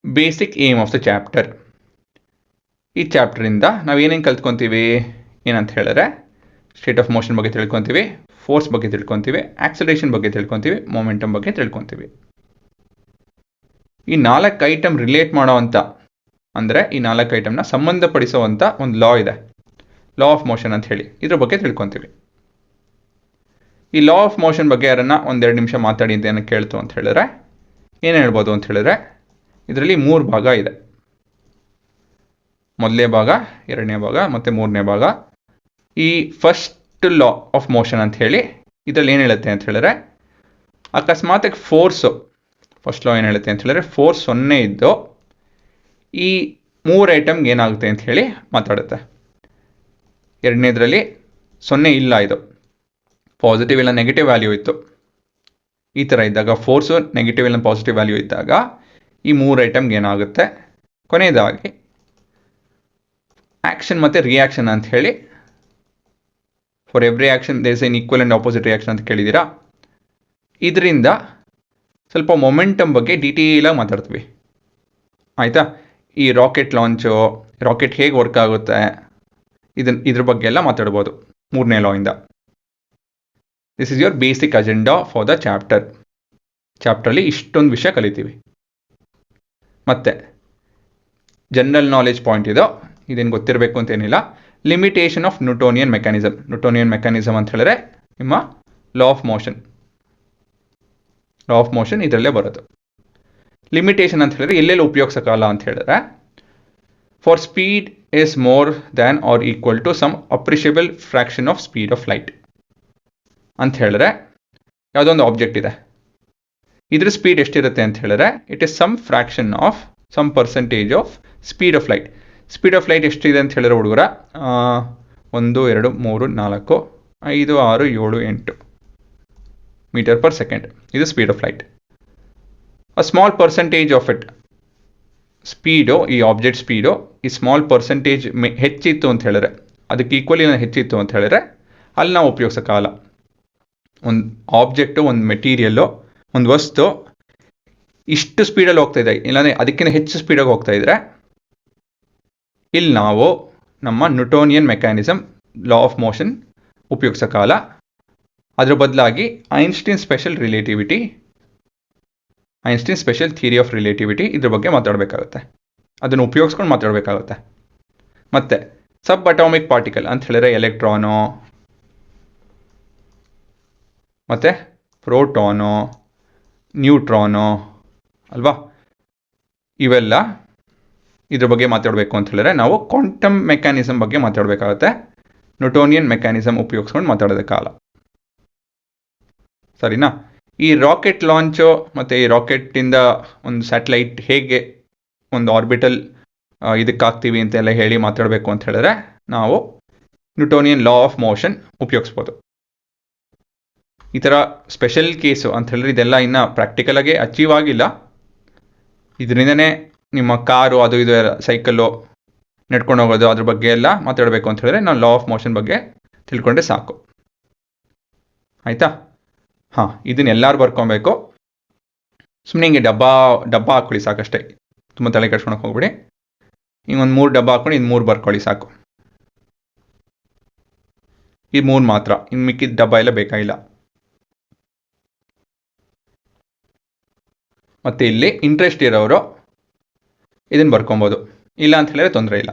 Basic aim of the chapter. ಈ ಚಾಪ್ಟರಿಂದ ನಾವು ಏನೇನು ಕಲ್ತ್ಕೊತೀವಿ ಏನಂತ ಹೇಳಿದ್ರೆ, ಸ್ಟೇಟ್ ಆಫ್ ಮೋಷನ್ ಬಗ್ಗೆ ತಿಳ್ಕೊತೀವಿ, ಫೋರ್ಸ್ ಬಗ್ಗೆ ತಿಳ್ಕೊತೀವಿ, ಆಕ್ಸಲರೇಷನ್ ಬಗ್ಗೆ ತಿಳ್ಕೊತೀವಿ, ಮೊಮೆಂಟಮ್ ಬಗ್ಗೆ ತಿಳ್ಕೊತೀವಿ. ಈ 4 ಐಟಮ್ ರಿಲೇಟ್ ಮಾಡೋವಂಥ, ಅಂದರೆ ಈ 4 ಐಟಮ್ನ ಸಂಬಂಧಪಡಿಸುವಂಥ ಒಂದು ಲಾ ಇದೆ, ಲಾ ಆಫ್ ಮೋಷನ್ ಅಂತ ಹೇಳಿ. ಇದ್ರ ಬಗ್ಗೆ ತಿಳ್ಕೊತೀವಿ. ಈ ಲಾ ಆಫ್ ಮೋಷನ್ ಬಗ್ಗೆ ಯಾರನ್ನ 1-2 ನಿಮಿಷ ಮಾತಾಡಿ ಅಂತ ಏನಕ್ಕೆ ಕೇಳ್ತು ಅಂತ ಹೇಳಿದ್ರೆ ಏನು ಹೇಳ್ಬೋದು ಅಂತ ಹೇಳಿದ್ರೆ, ಇದರಲ್ಲಿ 3 ಭಾಗ ಇದೆ. ಮೊದಲನೇ ಭಾಗ, ಎರಡನೇ ಭಾಗ ಮತ್ತು ಮೂರನೇ ಭಾಗ. ಈ ಫಸ್ಟ್ ಲಾ ಆಫ್ ಮೋಷನ್ ಅಂತ ಹೇಳಿ ಇದರಲ್ಲಿ ಏನು ಹೇಳುತ್ತೆ ಅಂತ ಹೇಳಿದ್ರೆ, ಅಕಸ್ಮಾತ್ ಫೋರ್ಸು, ಫಸ್ಟ್ ಲಾ ಏನು ಹೇಳುತ್ತೆ ಅಂತ ಹೇಳಿದ್ರೆ, ಫೋರ್ಸ್ 0 ಇದ್ದು ಈ 3 ಐಟಮ್ಗೆ ಏನಾಗುತ್ತೆ ಅಂತ ಹೇಳಿ ಮಾತಾಡುತ್ತೆ. ಎರಡನೇದರಲ್ಲಿ 0 ಇಲ್ಲ, ಇದು ಪಾಸಿಟಿವ್ ಇಲ್ಲ ನೆಗೆಟಿವ್ ವ್ಯಾಲ್ಯೂ ಇತ್ತು. ಈ ಥರ ಇದ್ದಾಗ, ಫೋರ್ಸು ನೆಗೆಟಿವ್ ಇಲ್ಲ ಪಾಸಿಟಿವ್ ವ್ಯಾಲ್ಯೂ ಇದ್ದಾಗ ಈ 3 ಐಟಮ್ಗೆ ಏನಾಗುತ್ತೆ. ಕೊನೆಯದಾಗಿ ಆ್ಯಕ್ಷನ್ ಮತ್ತು ರಿಯಾಕ್ಷನ್ ಅಂತ ಹೇಳಿ, for every action there is an equal and opposite reaction ಅಂತ ಕೇಳಿದ್ದೀರಾ. ಇದರಿಂದ ಸ್ವಲ್ಪ ಮೊಮೆಂಟಮ್ ಬಗ್ಗೆ ಡೀಟೇಲಾಗಿ ಮಾತಾಡ್ತೀವಿ, ಆಯಿತಾ. ಈ ರಾಕೆಟ್ ಲಾಂಚು, ರಾಕೆಟ್ ಹೇಗೆ ವರ್ಕ್ ಆಗುತ್ತೆ, ಇದ್ರ ಬಗ್ಗೆ ಎಲ್ಲ ಮಾತಾಡ್ಬೋದು 3ನೇ ಲಾ ಇಂದ. This is your basic agenda for the chapter. ಚಾಪ್ಟ್ರಲ್ಲಿ ಇಷ್ಟೊಂದು ವಿಷಯ ಕಲಿತೀವಿ. ಮತ್ತು ಜನರಲ್ ನಾಲೆಜ್ ಪಾಯಿಂಟ್ ಇದೋ, ಇದೇನು ಗೊತ್ತಿರಬೇಕು ಅಂತೇನಿಲ್ಲ. Limitation of Newtonian mechanism. Newtonian mechanism ಅಂತ ಹೇಳಿದ್ರೆ ನಿಮ್ಮ law of motion. Law of motion ಇದರಲ್ಲೇ ಬರೋದು. ಲಿಮಿಟೇಷನ್ ಅಂತ ಹೇಳಿದ್ರೆ ಎಲ್ಲೆಲ್ಲಿ ಉಪಯೋಗಿಸೋಕ್ಕಲ್ಲ ಅಂತ ಹೇಳಿದ್ರೆ, for speed is more than or equal to some appreciable fraction of speed of light ಅಂತ ಹೇಳಿದ್ರೆ, ಯಾವುದೋ ಒಂದು ಆಬ್ಜೆಕ್ಟ್ ಇದೆ, ಇದ್ರ ಸ್ಪೀಡ್ ಎಷ್ಟಿರುತ್ತೆ ಅಂತ ಹೇಳಿದ್ರೆ, it is some fraction of some percentage of speed of light. Speed of light ಎಷ್ಟಿದೆ ಅಂತ ಹೇಳಿದ್ರೆ ಹುಡುಗರ, 1 2 3 4 5 6 7 8 ಮೀಟರ್ ಪರ್ ಸೆಕೆಂಡ್. ಇದು speed of light. A small percentage of it, speed, ಈ ಆಬ್ಜೆಕ್ಟ್ ಸ್ಪೀಡು ಈ ಸ್ಮಾಲ್ ಪರ್ಸೆಂಟೇಜ್ ಹೆಚ್ಚಿತ್ತು ಅಂತ ಹೇಳಿದ್ರೆ, ಅದಕ್ಕೆ ಈಕ್ವಲಿ ಹೆಚ್ಚಿತ್ತು ಅಂತ ಹೇಳಿದ್ರೆ ಅಲ್ಲಿ ನಾವು ಉಪಯೋಗಿಸೋಕ್ಕಾಗಲ್ಲ. ಒಂದು ಆಬ್ಜೆಕ್ಟು, ಒಂದು ಮೆಟೀರಿಯಲ್ಲು, ಒಂದು ವಸ್ತು ಇಷ್ಟು ಸ್ಪೀಡಲ್ಲಿ ಹೋಗ್ತಾ ಇದೆ, ಇಲ್ಲಾಂದರೆ ಅದಕ್ಕಿಂತ ಹೆಚ್ಚು ಸ್ಪೀಡಾಗಿ ಹೋಗ್ತಾ ಇದ್ರೆ, ಇಲ್ಲಿ ನಾವು ನಮ್ಮ Newtonian mechanism, law of motion ಉಪಯೋಗಿಸೋಕ್ಕಾಗಲ್ಲ. ಅದ್ರ ಬದಲಾಗಿ Einstein special relativity, Einstein special theory of relativity, ಇದ್ರ ಬಗ್ಗೆ ಮಾತಾಡಬೇಕಾಗುತ್ತೆ. ಅದನ್ನು ಉಪಯೋಗಿಸ್ಕೊಂಡು ಮಾತಾಡಬೇಕಾಗುತ್ತೆ. ಮತ್ತು ಸಬ್ ಅಟಾಮಿಕ್ ಪಾರ್ಟಿಕಲ್ ಅಂತ ಹೇಳಿದ್ರೆ ಎಲೆಕ್ಟ್ರಾನು ಮತ್ತು ಪ್ರೋಟಾನು, ನ್ಯೂಟ್ರಾನು ಅಲ್ವಾ, ಇವೆಲ್ಲ ಇದ್ರ ಬಗ್ಗೆ ಮಾತಾಡಬೇಕು ಅಂತ ಹೇಳಿದ್ರೆ ನಾವು ಕ್ವಾಂಟಮ್ ಮೆಕ್ಯಾನಿಸಮ್ ಬಗ್ಗೆ ಮಾತಾಡಬೇಕಾಗುತ್ತೆ. ನ್ಯೂಟೋನಿಯನ್ ಮೆಕ್ಯಾನಿಸಮ್ ಉಪಯೋಗಿಸ್ಕೊಂಡು ಮಾತಾಡೋದಕ್ಕಾಗಲ್ಲ, ಸರಿನಾ. ಈ ರಾಕೆಟ್ ಲಾಂಚು ಮತ್ತು ಈ ರಾಕೆಟಿಂದ ಒಂದು ಸ್ಯಾಟಲೈಟ್ ಹೇಗೆ ಒಂದು ಆರ್ಬಿಟಲ್ ಇದಕ್ಕಾಗ್ತೀವಿ ಅಂತೆಲ್ಲ ಹೇಳಿ ಮಾತಾಡಬೇಕು ಅಂತ ಹೇಳಿದ್ರೆ ನಾವು ನ್ಯೂಟೋನಿಯನ್ ಲಾ ಆಫ್ ಮೋಷನ್ ಉಪಯೋಗಿಸ್ಬೋದು. ಈ ಥರ ಸ್ಪೆಷಲ್ ಕೇಸು ಅಂತ ಹೇಳಿದ್ರೆ ಇದೆಲ್ಲ ಇನ್ನೂ ಪ್ರಾಕ್ಟಿಕಲಾಗಿ ಅಚೀವ್ ಆಗಿಲ್ಲ. ಇದರಿಂದನೇ ನಿಮ್ಮ ಕಾರು, ಅದು ಇದು ಸೈಕಲ್ಲು ನಡ್ಕೊಂಡು ಹೋಗೋದು, ಅದ್ರ ಬಗ್ಗೆ ಎಲ್ಲ ಮಾತಾಡಬೇಕು ಅಂತ ಹೇಳಿದ್ರೆ ನಾವು ಲಾ ಆಫ್ ಮೋಷನ್ ಬಗ್ಗೆ ತಿಳ್ಕೊಂಡ್ರೆ ಸಾಕು, ಆಯಿತಾ. ಹಾಂ, ಇದನ್ನೆಲ್ಲರೂ ಬರ್ಕೊಬೇಕು. ಸುಮ್ಮನೆ ಹಿಂಗೆ ಡಬ್ಬ ಹಾಕ್ಕೊಳ್ಳಿ ಸಾಕಷ್ಟೇ, ತುಂಬ ತಲೆ ಕೆಡ್ಸ್ಕೊಳಕ್ಕೆ ಹೋಗ್ಬಿಡಿ. ಹಿಂಗೊಂದು 3 ಡಬ್ಬ ಹಾಕ್ಕೊಂಡು ಇನ್ನು 3 ಬರ್ಕೊಳ್ಳಿ ಸಾಕು. ಈ 3 ಮಾತ್ರ, ಇನ್ನು ಮಿಕ್ಕಿದ ಡಬ್ಬ ಎಲ್ಲ ಬೇಕಾಗಿಲ್ಲ. ಮತ್ತು ಇಲ್ಲಿ ಇಂಟ್ರೆಸ್ಟ್ ಇರೋರು ಇದನ್ನು ಬರ್ಕೊಬೋದು, ಇಲ್ಲ ಅಂತ ಹೇಳಿದ್ರೆ ತೊಂದರೆ ಇಲ್ಲ.